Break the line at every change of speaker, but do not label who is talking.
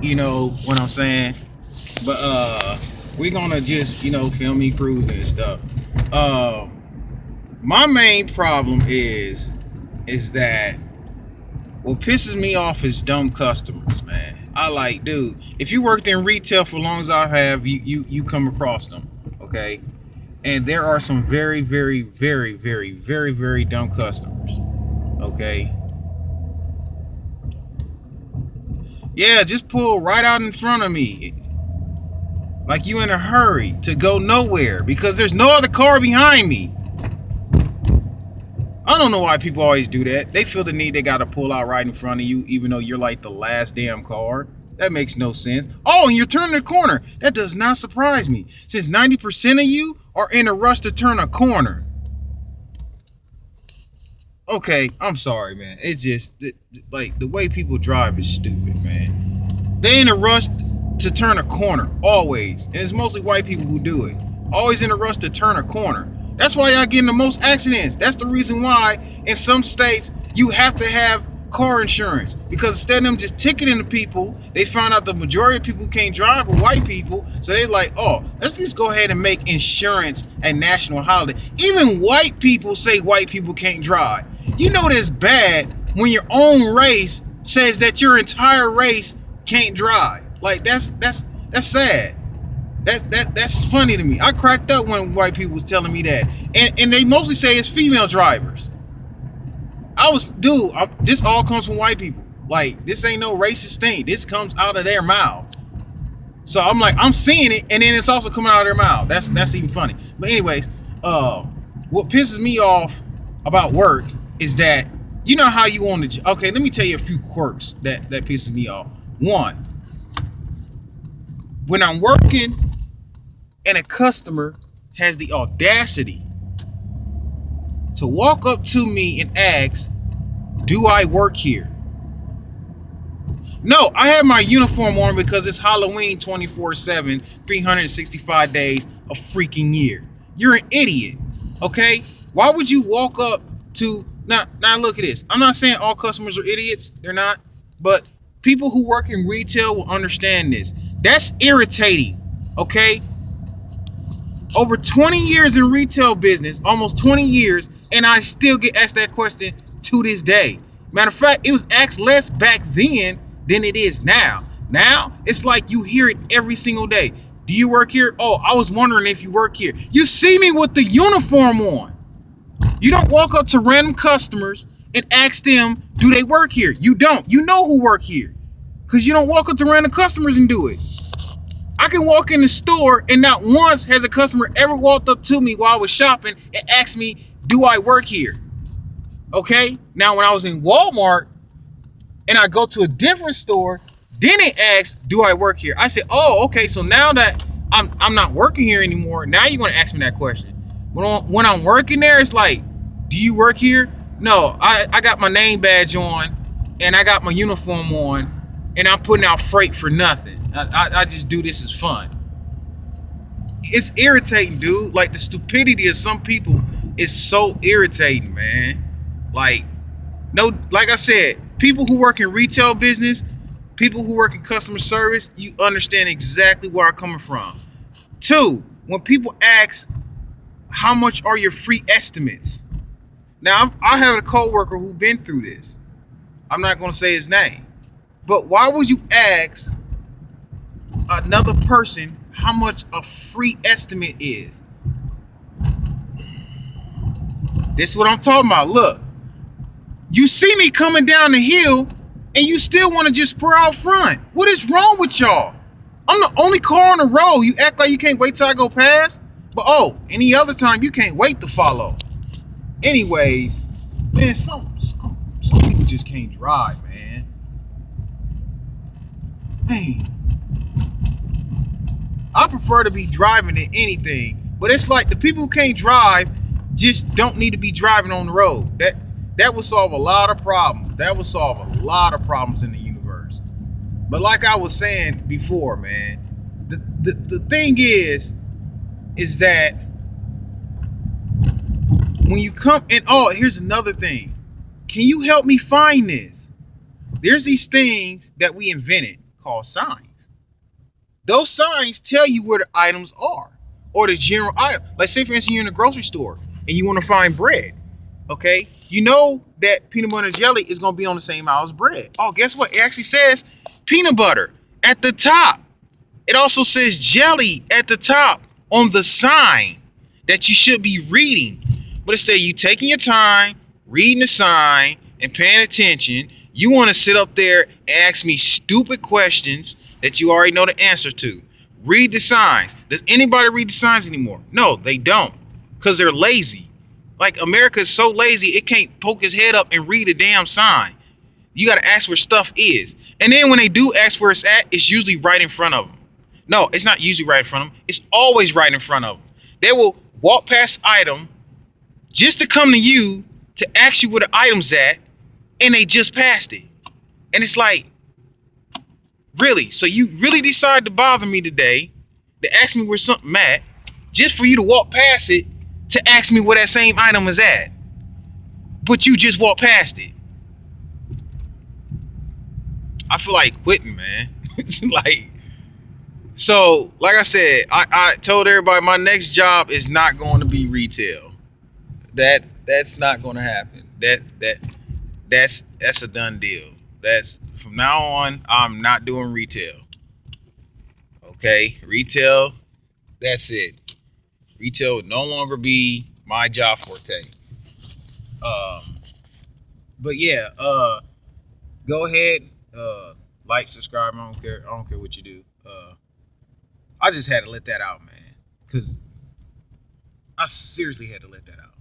You know what I'm saying? But we're gonna just film me cruising and stuff. My main problem is that what pisses me off is dumb customers, man. I like, dude, if you worked in retail for as long as I have, you come across them, okay? And there are some very, very, very, very, very, very dumb customers, okay? Yeah, just pull right out in front of me. Like you in a hurry to go nowhere because there's no other car behind me. I don't know why people always do that. They feel the need they gotta pull out right in front of you, even though you're like the last damn car. That makes no sense. Oh, and you're turning a corner. That does not surprise me, since 90% of you are in a rush to turn a corner. Okay, I'm sorry, man. It's just like the way people drive is stupid, man. They in a rush to turn a corner, always. And it's mostly white people who do it. Always in a rush to turn a corner. That's why y'all getting the most accidents. That's the reason why in some states you have to have car insurance. Because instead of them just ticketing the people, they found out the majority of people who can't drive are white people. So they're like, oh, let's just go ahead and make insurance a national holiday. Even white people say white people can't drive. You know that's bad when your own race says that your entire race can't drive. Like that's sad. That's funny to me. I cracked up when white people was telling me that, and they mostly say it's female drivers. This all comes from white people. Like, this ain't no racist thing. This comes out of their mouth. So I'm like, I'm seeing it, and then it's also coming out of their mouth. That's even funny. But anyways, what pisses me off about work is that you know how you want to. Okay, let me tell you a few quirks that pisses me off. One, when I'm working and a customer has the audacity to walk up to me and ask, do I work here? No, I have my uniform on because it's Halloween 24/7, 365 days a freaking year. You're an idiot, okay? Why would you walk up to, now look at this. I'm not saying all customers are idiots, they're not, but people who work in retail will understand this. That's irritating, okay? Over 20 years in retail business, almost 20 years, and I still get asked that question to this day. Matter of fact, it was asked less back then than it is now. Now, it's like you hear it every single day. Do you work here? Oh, I was wondering if you work here. You see me with the uniform on. You don't walk up to random customers and ask them, do they work here? You don't. You know who work here. Because you don't walk up to random customers and do it. I can walk in the store and not once has a customer ever walked up to me while I was shopping and asked me, do I work here? Okay? Now, when I was in Walmart and I go to a different store, then they ask, do I work here? I said, oh, okay, so now that I'm not working here anymore, now you're going to ask me that question. When I'm working there, it's like, do you work here? No, I got my name badge on and I got my uniform on and I'm putting out freight for nothing. I just do this as fun. It's irritating, dude. Like, the stupidity of some people is so irritating, man. Like I said, people who work in retail business, people who work in customer service, you understand exactly where I'm coming from. Two, when people ask, how much are your free estimates? Now, I have a coworker who's been through this. I'm not going to say his name. But why would you ask another person how much a free estimate is? This is what I'm talking about. Look, you see me coming down the hill and you still want to just spur out front. What is wrong with y'all? I'm the only car on the road. You act like you can't wait till I go past. But oh, any other time you can't wait to follow. Anyways, man, some people just can't drive, man. Man, I prefer to be driving than anything, but it's like the people who can't drive just don't need to be driving on the road. That would solve a lot of problems. That would solve a lot of problems in the universe. But like I was saying before, man, the thing is that when you come and here's another thing. Can you help me find this? There's these things that we invented called signs. Those signs tell you where the items are or the general item. Like say for instance you're in a grocery store and you want to find bread. Okay, you know that peanut butter and jelly is going to be on the same aisle as bread. Oh, guess what? It actually says peanut butter at the top. It also says jelly at the top on the sign that you should be reading. But instead, you taking your time, reading the sign, and paying attention. You want to sit up there and ask me stupid questions that you already know the answer to. Read the signs. Does anybody read the signs anymore? No, they don't. Because they're lazy. Like, America is so lazy, it can't poke its head up and read a damn sign. You got to ask where stuff is. And then when they do ask where it's at, it's usually right in front of them. No, it's not usually right in front of them. It's always right in front of them. They will walk past the item just to come to you to ask you where the item's at, and they just passed it. And it's like, really? So you really decided to bother me today to ask me where something at just for you to walk past it to ask me where that same item is at, but you just walked past it. I feel like quitting, man. Like, so like I said, I told everybody my next job is not going to be retail. That's not going to happen. That's a done deal. That's from now on, I'm not doing retail. Okay, retail, that's it. Retail would no longer be my job forte. But yeah, go ahead, like, subscribe. I don't care what you do. I just had to let that out, man, because I seriously had to let that out.